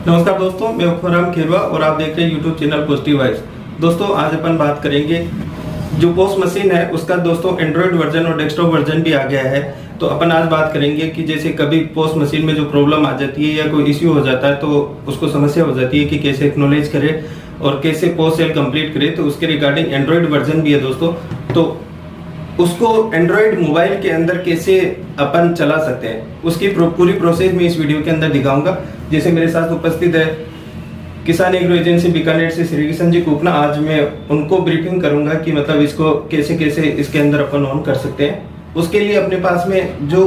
नमस्कार दोस्तों, मैं खुराम खेरवा और आप देख रहे हैं यूट्यूब चैनल पॉजिटिव वाइब्स। दोस्तों आज अपन बात करेंगे जो पोस्ट मशीन है उसका दोस्तों एंड्रॉयड वर्जन और डेस्कटॉप वर्जन भी आ गया है। तो अपन आज बात करेंगे कि जैसे कभी पोस्ट मशीन में जो प्रॉब्लम आ जाती है या कोई इश्यू हो जाता है तो उसको समस्या हो जाती है कि कैसे एक्नॉलेज करे और कैसे पोस्ट सेल कंप्लीट करे। तो उसके रिगार्डिंग एंड्रॉयड वर्जन भी है दोस्तों। तो उसको एंड्रॉयड मोबाइल के अंदर कैसे अपन चला सकते हैं उसकी पूरी प्रोसेस में इस वीडियो के अंदर दिखाऊंगा। जैसे मेरे साथ उपस्थित है किसान एग्रो एजेंसी बीकानेर से श्री किशन जी कुपना। आज मैं उनको ब्रीफिंग करूंगा कि मतलब इसको कैसे कैसे इसके अंदर अपन ऑन कर सकते हैं। उसके लिए अपने पास में जो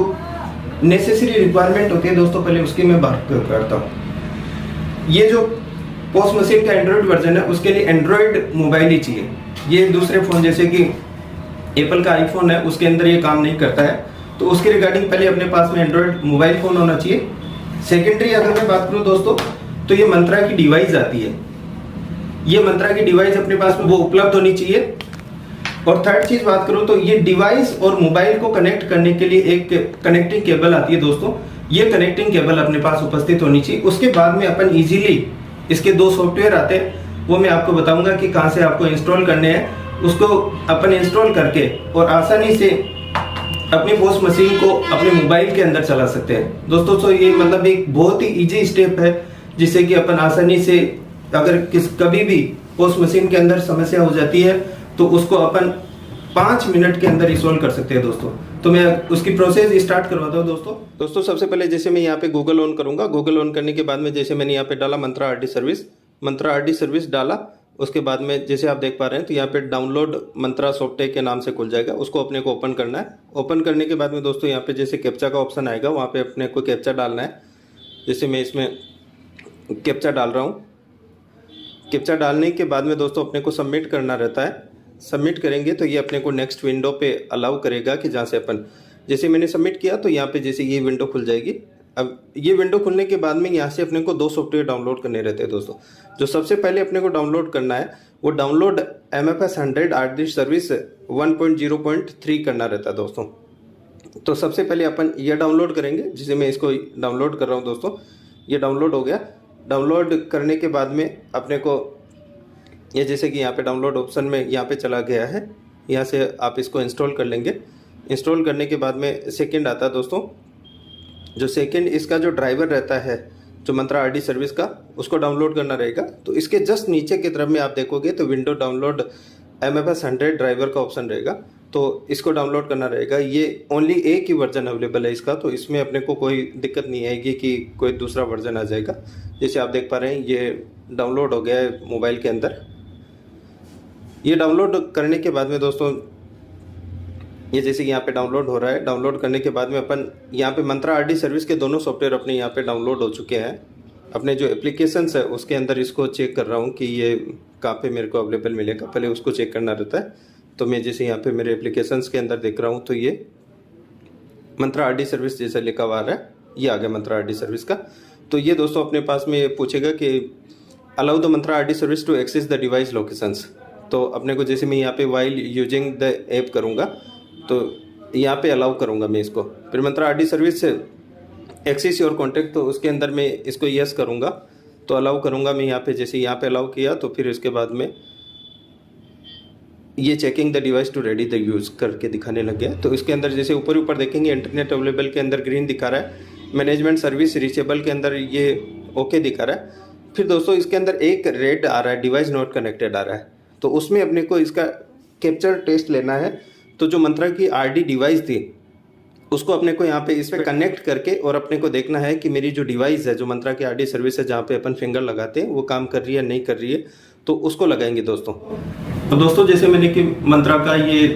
नेसेसरी रिक्वायरमेंट होती है दोस्तों, पहले उसकी मैं बात करता हूँ। ये जो पोस्ट मशीन का एंड्रॉयड वर्जन है उसके लिए एंड्रॉयड मोबाइल ही चाहिए। ये दूसरे फोन जैसे कि एप्पल का आईफोन है उसके अंदर ये काम नहीं करता है। तो उसके रिगार्डिंग पहले अपने पास में एंड्रॉयड मोबाइल फोन होना चाहिए। सेकेंडरी अगर मैं बात करूं दोस्तों तो ये मंत्रा की डिवाइस आती है। ये मंत्रा की डिवाइस अपने पास में वो उपलब्ध होनी चाहिए। और थर्ड चीज बात करूं तो ये डिवाइस और मोबाइल को कनेक्ट करने के लिए एक कनेक्टिंग केबल आती है दोस्तों। ये कनेक्टिंग केबल अपने पास उपस्थित होनी चाहिए। उसके बाद में अपन इजीली इसके दो सॉफ्टवेयर आते हैं, वो मैं आपको बताऊंगा कि कहां से आपको इंस्टॉल करने हैं। उसको अपन इंस्टॉल करके और आसानी से अपनी पोस्ट मशीन को अपने मोबाइल के अंदर चला सकते हैं दोस्तों। तो ये मतलब एक बहुत ही इजी स्टेप है जिससे कि अपन आसानी से अगर कभी भी पोस्ट मशीन के अंदर समस्या हो जाती है तो उसको अपन 5 मिनट के अंदर रिसॉल्व कर सकते हैं दोस्तों। तो मैं उसकी प्रोसेस स्टार्ट करवाता हूँ दोस्तों। सबसे पहले जैसे मैं यहाँ पे गूगल ऑन करूंगा। गूगल ऑन करने के बाद में जैसे मैंने यहाँ पे डाला मंत्रा आरडी सर्विस डाला। उसके बाद में जैसे आप देख पा रहे हैं तो यहाँ पे डाउनलोड मंत्रा सॉफ्टवेयर के नाम से खुल जाएगा। उसको अपने को ओपन करना है। ओपन करने के बाद में दोस्तों यहाँ पे जैसे कैप्चा का ऑप्शन आएगा, वहाँ पे अपने को कैप्चा डालना है। जैसे मैं इसमें कैप्चा डाल रहा हूँ। कैप्चा डालने के बाद में दोस्तों अपने को सबमिट करना रहता है। सबमिट करेंगे तो ये अपने को नेक्स्ट विंडो पे अलाउ करेगा कि जहाँ से अपन जैसे मैंने सबमिट किया तो यहाँ पे जैसे ये विंडो खुल जाएगी। अब ये विंडो खुलने के बाद में यहाँ से अपने को 2 सॉफ्टवेयर डाउनलोड करने रहते हैं दोस्तों। जो सबसे पहले अपने को डाउनलोड करना है वो डाउनलोड MFS 100 आरडी सर्विस 1.0.3 करना रहता है दोस्तों। तो सबसे पहले अपन ये डाउनलोड करेंगे। जिसे मैं इसको डाउनलोड कर रहा हूँ दोस्तों। ये डाउनलोड हो गया। डाउनलोड करने के बाद में अपने को ये जैसे कि यहाँ पे डाउनलोड ऑप्शन में यहाँ पे चला गया है। यहाँ से आप इसको इंस्टॉल कर लेंगे। इंस्टॉल करने के बाद में सेकेंड आता है दोस्तों। जो सेकेंड इसका जो ड्राइवर रहता है जो मंत्रा आरडी सर्विस का, उसको डाउनलोड करना रहेगा। तो इसके जस्ट नीचे की तरफ में आप देखोगे तो विंडो डाउनलोड MFS 100 ड्राइवर का ऑप्शन रहेगा। तो इसको डाउनलोड करना रहेगा। ये ओनली एक ही वर्जन अवेलेबल है इसका, तो इसमें अपने को कोई दिक्कत नहीं आएगी कि कोई दूसरा वर्जन आ जाएगा। जैसे आप देख पा रहे हैं ये डाउनलोड हो गया है मोबाइल के अंदर। ये डाउनलोड करने के बाद में दोस्तों ये जैसे यहाँ पे डाउनलोड हो रहा है। डाउनलोड करने के बाद में अपन यहाँ पे मंत्रा आरडी सर्विस के दोनों सॉफ्टवेयर अपने यहाँ पे डाउनलोड हो चुके हैं। अपने जो एप्लीकेशंस है उसके अंदर इसको चेक कर रहा हूँ कि ये कहाँ पे मेरे को अवेलेबल मिलेगा। पहले उसको चेक करना रहता है। तो मैं जैसे यहाँ पे मेरे एप्लीकेशंस के अंदर देख रहा हूँ तो ये मंत्रा आरडी सर्विस जैसा लिखा हुआ है, ये आ गया मंत्रा आरडी सर्विस का। तो ये दोस्तों अपने पास में पूछेगा कि allow the Mantra RD service to access the device locations. तो अपने को जैसे मैं यहाँ पे वाइल यूजिंग द ऐप करूँगा तो यहाँ पे अलाउ करूँगा मैं इसको। फिर मंत्रा आरडी सर्विस से एक्सेस योर कॉन्टैक्ट, तो उसके अंदर मैं इसको यस करूँगा तो अलाउ करूँगा मैं यहाँ पे। जैसे यहाँ पे अलाउ किया तो फिर उसके बाद में ये checking the device to ready the use करके दिखाने लग गया। तो इसके अंदर जैसे ऊपर देखेंगे इंटरनेट अवेलेबल के अंदर ग्रीन दिखा रहा है, मैनेजमेंट सर्विस रीचेबल के अंदर ये ओके दिखा रहा है। फिर दोस्तों इसके अंदर एक रेड आ रहा है, डिवाइस नॉट कनेक्टेड आ रहा है। तो उसमें अपने को इसका कैप्चर टेस्ट लेना है। तो जो मंत्रा की आरडी डिवाइस थी उसको अपने को यहाँ पे इस पे कनेक्ट करके और अपने को देखना है कि मेरी जो डिवाइस है जो मंत्रा की आरडी सर्विस है जहाँ पे अपन फिंगर लगाते हैं वो काम कर रही है नहीं कर रही है, तो उसको लगाएंगे दोस्तों। तो दोस्तों जैसे मैंने कि मंत्रा का ये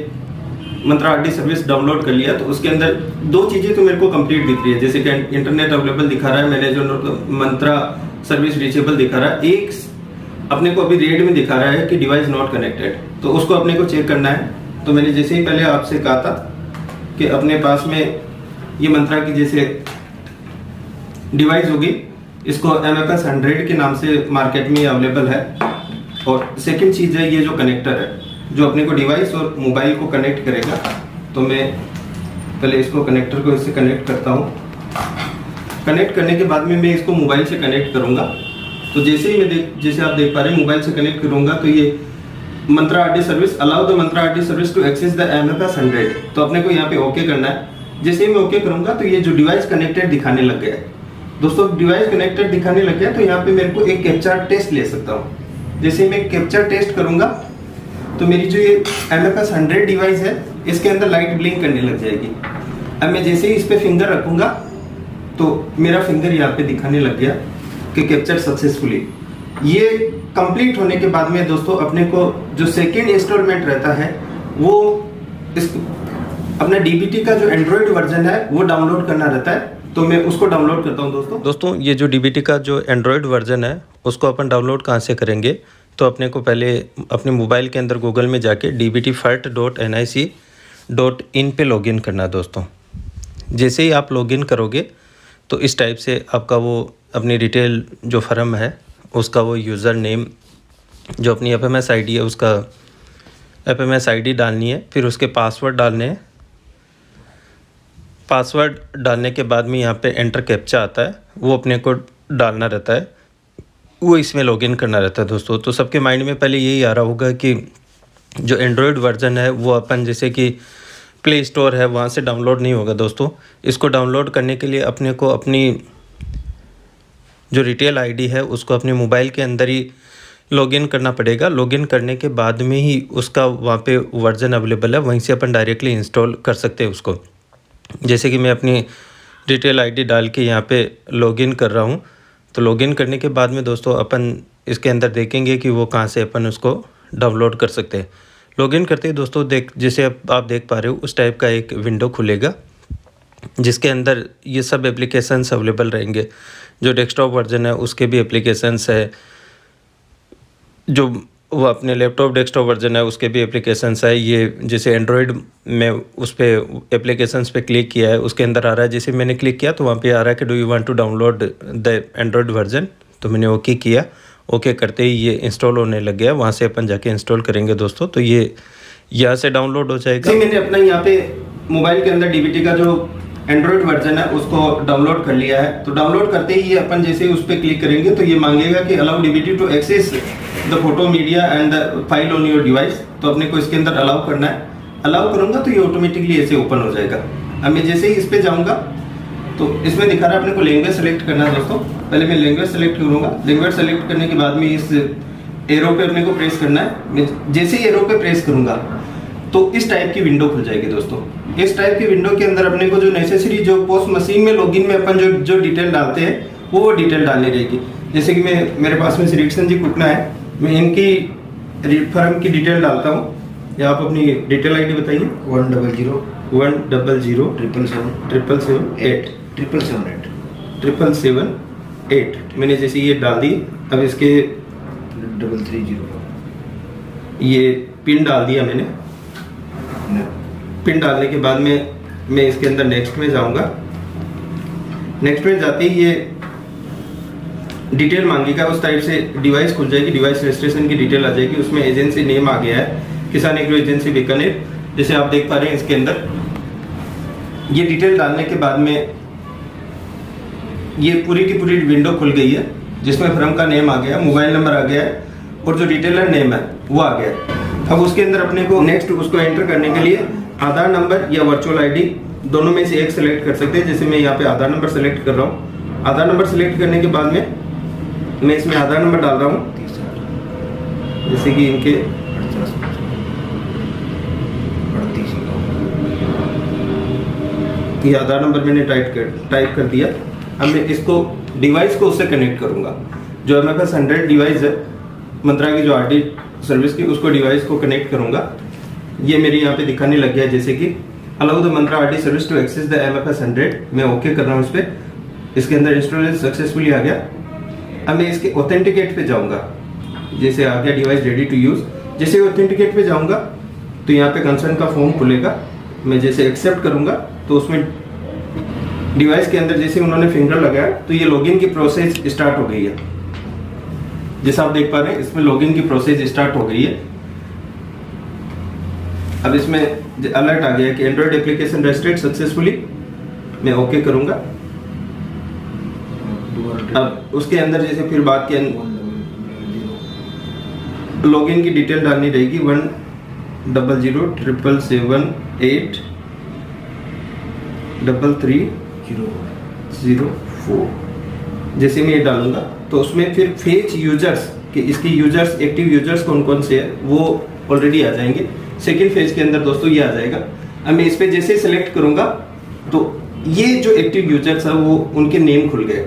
मंत्रा आरडी सर्विस डाउनलोड कर लिया तो उसके अंदर 2 चीज़ें तो मेरे को कंप्लीट दिख रही है। जैसे कि इंटरनेट अवेलेबल दिखा रहा है, मैंने जो मंत्रा सर्विस रीचेबल दिखा रहा है, एक अपने को अभी रेड में दिखा रहा है कि डिवाइस नॉट कनेक्टेड। तो उसको अपने को चेक करना है। तो मैंने जैसे ही पहले आपसे कहा था कि अपने पास में ये मंत्रा की जैसे डिवाइस होगी, इसको MFS 100 के नाम से मार्केट में अवेलेबल है। और सेकंड चीज़ है ये जो कनेक्टर है जो अपने को डिवाइस और मोबाइल को कनेक्ट करेगा। तो मैं पहले इसको कनेक्टर को इससे कनेक्ट करता हूँ। कनेक्ट करने के बाद में मैं इसको मोबाइल से कनेक्ट करूँगा। तो जैसे ही जैसे आप देख पा रहे हैं मोबाइल से कनेक्ट करूंगा तो ये Mantra RD service allow the Mantra RD service to access the MFS 100, तो अपने को यहाँ पे ओके करना है। जैसे ही मैं ओके करूंगा तो ये जो डिवाइस कनेक्टेड दिखाने लग गया है दोस्तों, डिवाइस कनेक्टेड दिखाने लग गया तो यहाँ पे मेरे को एक कैप्चा टेस्ट ले सकता हूँ। जैसे मैं कैप्चा टेस्ट करूंगा तो मेरी जो ये MFS 100 डिवाइस है इसके अंदर लाइट ब्लिंक करने लग जाएगी। अब मैं जैसे ही इस पे फिंगर रखूंगा तो मेरा फिंगर यहाँ पे दिखाने लग गया कि कैप्चर सक्सेसफुली। ये कंप्लीट होने के बाद में दोस्तों अपने को जो सेकेंड इंस्टॉलमेंट रहता है वो इस अपना DBT का जो एंड्रॉइड वर्जन है वो डाउनलोड करना रहता है, तो मैं उसको डाउनलोड करता हूँ दोस्तों। ये जो DBT का जो एंड्रॉइड वर्जन है उसको अपन डाउनलोड कहाँ से करेंगे, तो अपने को पहले अपने मोबाइल के अंदर गूगल में जाके dbtfert.nic.in पे लॉगिन करना है दोस्तों। जैसे ही आप लॉगिन करोगे तो इस टाइप से आपका वो अपनी रिटेल जो फर्म है उसका वो यूज़र नेम जो अपनी FMS ID है उसका FMS ID डालनी है, फिर उसके पासवर्ड डालने हैं। पासवर्ड डालने के बाद में यहाँ पे एंटर कैप्चा आता है वो अपने को डालना रहता है, वो इसमें लॉगिन करना रहता है दोस्तों। तो सबके माइंड में पहले यही आ रहा होगा कि जो एंड्रॉयड वर्जन है वो अपन जैसे कि प्ले स्टोर है वहाँ से डाउनलोड नहीं होगा दोस्तों। इसको डाउनलोड करने के लिए अपने को अपनी जो रिटेल ID है उसको अपने मोबाइल के अंदर ही लॉगिन करना पड़ेगा। लॉगिन करने के बाद में ही उसका वहाँ पे वर्जन अवेलेबल है, वहीं से अपन डायरेक्टली इंस्टॉल कर सकते हैं उसको। जैसे कि मैं अपनी रिटेल ID डाल के यहाँ पे लॉगिन कर रहा हूँ, तो लॉगिन करने के बाद में दोस्तों अपन इसके अंदर देखेंगे कि वो कहाँ से अपन उसको डाउनलोड कर सकते हैं। लॉगिन करते ही दोस्तों जैसे आप देख पा रहे हो उस टाइप का एक विंडो खुलेगा जिसके अंदर ये सब एप्लीकेशंस अवेलेबल रहेंगे। जो डेस्कटॉप वर्जन है उसके भी एप्लीकेशंस है, जो वो अपने लैपटॉप डेस्कटॉप वर्जन है उसके भी एप्लीकेशंस है। ये जैसे एंड्रॉयड में उस पर एप्लीकेशंस पे क्लिक किया है उसके अंदर आ रहा है, जैसे मैंने क्लिक किया तो वहाँ पे आ रहा है कि do you want to download the Android version, तो मैंने ओके किया। ओके करते ही ये इंस्टॉल होने लग गया, वहाँ से अपन जाके इंस्टॉल करेंगे दोस्तों, तो ये यहाँ से डाउनलोड हो जाएगा। मैंने अपना यहाँ पे मोबाइल के अंदर DBT का जो एंड्रॉयड वर्जन है उसको डाउनलोड कर लिया है। तो डाउनलोड करते ही अपन जैसे ही उस पर क्लिक करेंगे तो ये मांगेगा कि allow DBT to access the photo media and the file on your device, तो अपने को इसके अंदर अलाउ करना है। अलाउ करूंगा तो ये ऑटोमेटिकली ऐसे ओपन हो जाएगा। अब मैं जैसे ही इस पे जाऊंगा तो इसमें दिखा रहा है अपने को लैंग्वेज सेलेक्ट करना है दोस्तों। पहले मैं लैंग्वेज सेलेक्ट करूंगा। लैंग्वेज सेलेक्ट करने के बाद में इस एरो पे अपने को प्रेस करना है। मैं जैसे ही एरो पे प्रेस करूंगा तो इस टाइप की विंडो खुल जाएगी दोस्तों। इस टाइप की विंडो के अंदर अपने को जो नेसेसरी जो पोस्ट मशीन में लॉगिन में अपन जो डिटेल डालते हैं वो डिटेल डालनी रहेगी। जैसे कि मेरे पास में श्री जी कुटना है, मैं इनकी फर्म की डिटेल डालता हूँ। या आप अपनी डिटेल ID बताइए। 100 मैंने जैसे ये डाल दी। अब इसके 330 ये पिन डाल दिया मैंने। पिन डालने के बाद में मैं इसके अंदर नेक्स्ट में जाऊंगा। नेक्स्ट में जाते ही ये डिटेल मांगेगा, उस टाइप से डिवाइस खुल जाएगी। डिवाइस रजिस्ट्रेशन की डिटेल आ जाएगी, उसमें एजेंसी नेम आ गया है किसान एग्रो एजेंसी बीकानेर, जैसे आप देख पा रहे हैं। इसके अंदर ये डिटेल डालने के बाद में ये पूरी की पूरी विंडो खुल गई है जिसमें फर्म का नेम आ गया, मोबाइल नंबर आ गया है और जो डिटेलर नेम है वो आ गया है। अब उसके अंदर अपने को नेक्स्ट उसको एंटर करने के लिए आधार नंबर या वर्चुअल ID दोनों में से एक सेलेक्ट कर सकते हैं। जैसे मैं यहाँ पे आधार नंबर सेलेक्ट कर रहा हूँ। आधार नंबर सेलेक्ट करने के बाद में मैं इसमें आधार नंबर डाल रहा हूँ, जैसे कि इनके ये आधार नंबर मैंने टाइप कर दिया। अब मैं इसको डिवाइस को उससे कनेक्ट करूंगा। जो MFS 100 डिवाइस है मंत्रा की जो RD सर्विस की, उसको डिवाइस को कनेक्ट करूंगा। ये मेरे यहाँ पे दिखाने लग गया जैसे कि allow the Mantra RD service to access the MFS 100। मैं ओके कर रहा हूँ इस पर। इसके अंदर इंस्टॉलेशन सक्सेसफुली आ गया। अब मैं इसके ऑथेंटिकेट पे जाऊंगा। जैसे आ गया डिवाइस रेडी टू यूज। जैसे ऑथेंटिकेट पे जाऊंगा तो यहाँ पे कंसर्न का फॉर्म खुलेगा। मैं जैसे एक्सेप्ट करूंगा तो उसमें डिवाइस के अंदर जैसे उन्होंने फिंगर लगाया तो ये लॉगिन की प्रोसेस स्टार्ट हो गई है। जैसा आप देख पा रहे हैं इसमें लॉगिन की प्रोसेस स्टार्ट हो गई है। अब इसमें अलर्ट आ गया कि एंड्रॉइड एप्लीकेशन रजिस्टर्ड सक्सेसफुली। मैं ओके करूंगा। दोबारा अब उसके अंदर जैसे फिर बात की 100 लॉगिन की डिटेल डालनी रहेगी 10077833304। जैसे मैं ये डालूंगा तो उसमें फिर फेच यूजर्स कि इसकी यूजर्स एक्टिव यूजर्स कौन कौन से हैं वो ऑलरेडी आ जाएंगे। सेकंड फेज के अंदर दोस्तों ये आ जाएगा। अब मैं इस पे जैसे सिलेक्ट करूंगा तो ये जो एक्टिव यूजर्स है वो उनके नेम खुल गए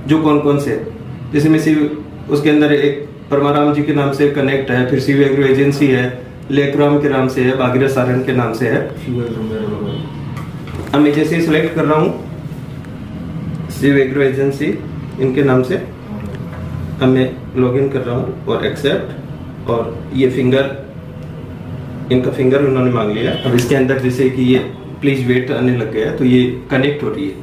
जो कौन कौन से हैं। जैसे मैं सिर्फ उसके अंदर एक परमाराम जी के नाम से कनेक्ट है, फिर शिव एग्रो एजेंसी है, लेकराम के नाम से है, भागीरथ सारण के नाम से है। अब मैं जैसे सिलेक्ट कर रहा हूँ शिव एग्रो एजेंसी इनके नाम से, अब मैं लॉगिन कर रहा हूँ और एक्सेप्ट, और ये फिंगर इनका फिंगर उन्होंने मांग लिया। अब इसके अंदर जैसे कि ये प्लीज वेट आने लग गया तो ये कनेक्ट हो रही है,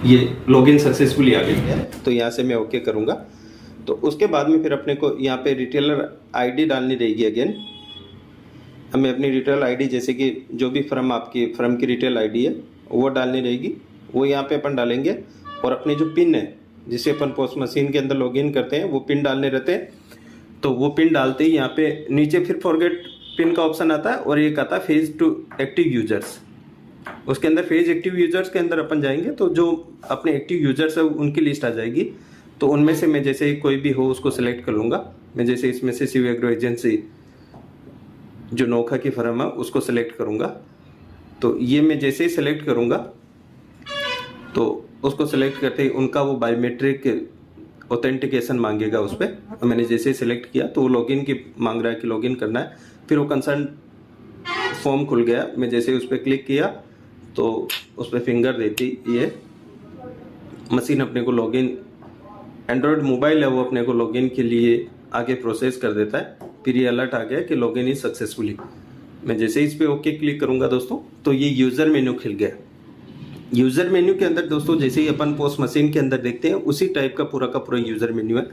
ये लॉगिन सक्सेसफुली आ गई है। तो यहाँ से मैं ओके करूँगा तो उसके बाद में फिर अपने को यहाँ पे रिटेलर आईडी डालनी रहेगी अगेन। हमें अपनी रिटेल आईडी जैसे कि जो भी फर्म की रिटेल आईडी है वो डालनी रहेगी, वो यहाँ पे अपन डालेंगे। और अपने जो पिन है जिसे अपन पोस्ट मशीन के अंदर लॉगिन करते हैं वो पिन डालने रहते हैं। तो वो पिन डालते ही यहाँ पे नीचे फिर फॉरगेट पिन का ऑप्शन आता है और एक आता है फेज टू एक्टिव यूजर्स। उसके अंदर फेज एक्टिव यूजर्स के अंदर अपन जाएंगे तो जो अपने एक्टिव यूजर्स है उनकी लिस्ट आ जाएगी। तो उनमें से मैं जैसे कोई भी हो उसको सिलेक्ट कर लूँगा। मैं जैसे इसमें से शिव एग्रो एजेंसी जो नोखा की फर्म है उसको सिलेक्ट करूँगा। तो ये मैं जैसे ही सिलेक्ट करूँगा तो उसको सिलेक्ट करते ही उनका वो बायोमेट्रिक ऑथेंटिकेशन मांगेगा उस पर। मैंने जैसे ही सिलेक्ट किया तो वो लॉगिन की मांग रहा है कि लॉगिन करना है। फिर वो कंसर्न फॉर्म खुल गया, मैं जैसे ही उस पर क्लिक किया तो उस पर फिंगर देती ये मशीन अपने को लॉगिन, एंड्रॉयड मोबाइल है वो अपने को लॉगिन के लिए आगे प्रोसेस कर देता है। फिर ये अलर्ट आ गया कि लॉगिन इज सक्सेसफुली। मैं जैसे ही इस पर ओके क्लिक करूँगा दोस्तों तो ये यूज़र मेन्यू खिल गया। यूज़र मेन्यू के अंदर दोस्तों जैसे ही अपन पोस्ट मशीन के अंदर देखते हैं उसी टाइप का पूरा यूज़र मेन्यू है।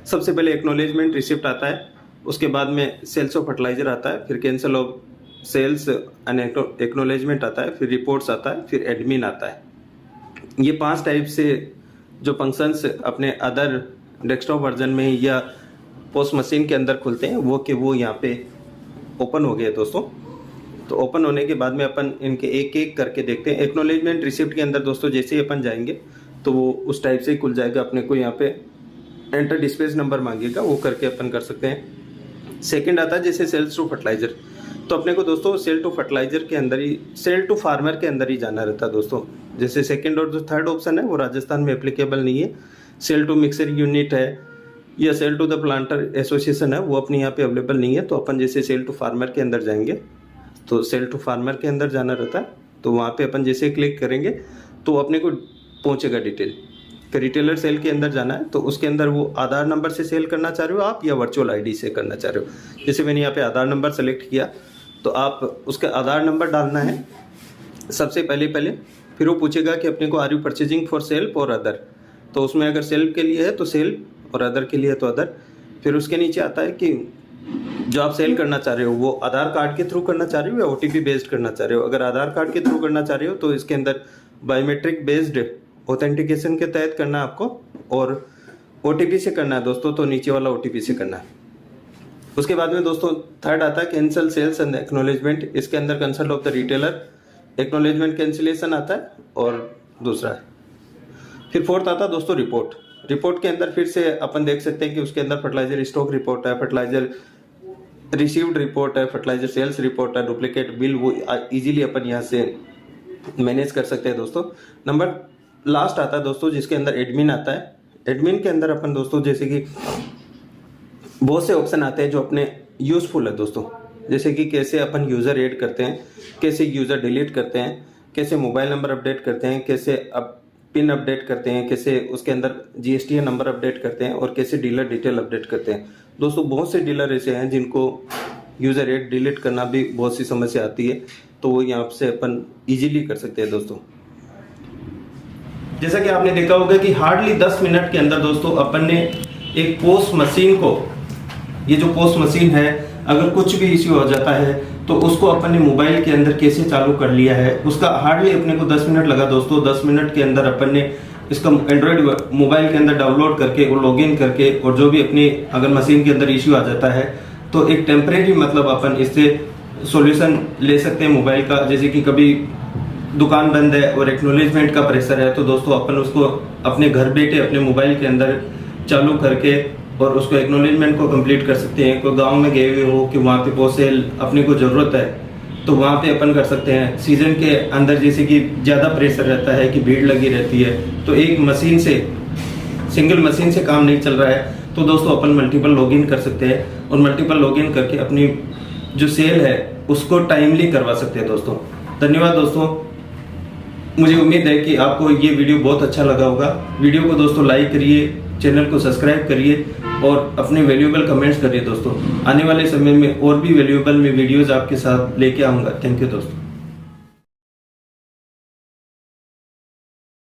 सबसे पहले एक्नॉलेजमेंट रिसिप्ट आता है, उसके बाद में सेल्स ऑफ फर्टिलाइजर आता है, फिर cancel of sales and acknowledgement आता है, फिर रिपोर्ट्स आता है, फिर एडमिन आता है। ये 5 टाइप से जो फंक्शंस अपने अदर डेस्कटॉप वर्जन में या पोस्ट मशीन के अंदर खुलते हैं वो यहाँ पे ओपन हो गए दोस्तों। तो ओपन होने के बाद में अपन इनके एक एक करके देखते हैं। एक्नॉलेजमेंट रिसिप्ट के अंदर दोस्तों जैसे ही अपन जाएंगे तो वो उस टाइप से ही खुल जाएगा। अपने को यहाँ पे एंटर डिस्पेच नंबर मांगेगा, वो करके अपन कर सकते हैं। सेकंड आता है जैसे सेल्स टू फर्टिलाइजर, तो अपने को दोस्तों सेल टू फर्टिलाइजर के अंदर ही, सेल टू फार्मर के अंदर ही जाना रहता है दोस्तों। जैसे सेकंड और जो थर्ड ऑप्शन है वो राजस्थान में एप्लीकेबल नहीं है। सेल टू मिक्सर यूनिट है या sale to the planter association है वो अपने यहाँ पे अवेलेबल नहीं है। तो अपन जैसे सेल टू फार्मर के अंदर जाएंगे तो सेल टू फार्मर के अंदर जाना रहता है। तो वहाँ पे अपन जैसे क्लिक करेंगे तो अपने को पहुँचेगा डिटेल। फिर रिटेलर सेल के अंदर जाना है तो उसके अंदर वो आधार नंबर से सेल करना चाह रहे हो आप या वर्चुअल आईडी से करना चाह रहे हो। जैसे मैंने यहाँ पे आधार नंबर सेलेक्ट किया तो आप उसका आधार नंबर डालना है सबसे पहले। फिर वो पूछेगा कि अपने को are you purchasing for self और अदर, तो उसमें अगर सेल्फ के लिए है तो सेल्फ और अदर के लिए है तो अदर। फिर उसके नीचे आता है कि जो आप सेल करना चाह रहे हो वो आधार कार्ड के थ्रू करना चाह रहे हो या ओटीपी बेस्ड करना चाह रहे हो। अगर आधार कार्ड के थ्रू करना चाह रहे हो तो इसके अंदर बायोमेट्रिक बेस्ड ऑथेंटिकेशन के तहत करना है आपको, और ओटीपी से करना है दोस्तों तो नीचे वाला ओटीपी से करना है। उसके बाद में दोस्तों थर्ड आता है कैंसिल सेल्स एंड एक्नॉलेजमेंट। इसके अंदर consult of the retailer acknowledgement cancellation आता है और दूसरा है। फिर फोर्थ आता है दोस्तों रिपोर्ट। रिपोर्ट के अंदर फिर से अपन देख सकते हैं कि उसके अंदर फर्टिलाइजर स्टॉक रिपोर्ट है, फर्टिलाइजर रिसीव्ड रिपोर्ट है, फर्टिलाइजर सेल्स रिपोर्ट है, डुप्लीकेट बिल, वो इजीली अपन यहाँ से मैनेज कर सकते हैं दोस्तों। नंबर लास्ट आता है दोस्तों जिसके अंदर एडमिन आता है। एडमिन के अंदर अपन दोस्तों जैसे कि बहुत से ऑप्शन आते हैं जो अपने यूज़फुल है दोस्तों, जैसे कि कैसे अपन यूज़र ऐड करते हैं, कैसे यूज़र डिलीट करते हैं, कैसे मोबाइल नंबर अपडेट करते हैं, कैसे पिन अपडेट करते हैं, कैसे उसके अंदर जीएसटी नंबर अपडेट करते हैं और कैसे डीलर डिटेल अपडेट करते हैं। दोस्तों बहुत से डीलर ऐसे हैं जिनको यूज़र ऐड डिलीट करना भी बहुत सी समस्या आती है, तो वो यहाँ से अपन इजीली कर सकते हैं दोस्तों। जैसा कि आपने देखा होगा कि हार्डली 10 मिनट के अंदर दोस्तों अपन ने एक पोस्ट मशीन को, ये जो पोस्ट मशीन है अगर कुछ भी इश्यू हो जाता है तो उसको अपने मोबाइल के अंदर कैसे चालू कर लिया है, उसका हार्डली अपने को 10 मिनट लगा दोस्तों। 10 मिनट के अंदर अपन ने इसका एंड्रॉयड मोबाइल के अंदर डाउनलोड करके और लॉगिन करके, और जो भी अपनी अगर मशीन के अंदर इश्यू आ जाता है तो एक टेम्परेरी मतलब अपन इससे सॉल्यूशन ले सकते हैं मोबाइल का। जैसे कि कभी दुकान बंद है और एक्नॉलेजमेंट का प्रेशर है, तो दोस्तों अपन उसको अपने घर बैठे अपने मोबाइल के अंदर चालू करके और उसको एक्नॉलेजमेंट को कंप्लीट कर सकते हैं। कोई गांव में गए हुए हो कि वहाँ पे पोसेल अपने को ज़रूरत है तो वहाँ पे अपन कर सकते हैं। सीजन के अंदर जैसे कि ज़्यादा प्रेशर रहता है कि भीड़ लगी रहती है, तो एक मशीन से, सिंगल मशीन से काम नहीं चल रहा है, तो दोस्तों अपन मल्टीपल लॉगिन कर सकते हैं और मल्टीपल लॉगिन करके अपनी जो सेल है उसको टाइमली करवा सकते हैं दोस्तों। धन्यवाद दोस्तों, मुझे उम्मीद है कि आपको ये वीडियो बहुत अच्छा लगा होगा। वीडियो को दोस्तों लाइक करिए, चैनल को सब्सक्राइब करिए और अपने वैल्यूएबल कमेंट्स करिए दोस्तों। आने वाले समय में और भी वैल्यूएबल में वीडियोस आपके साथ लेके आऊँगा। थैंक यू दोस्तों।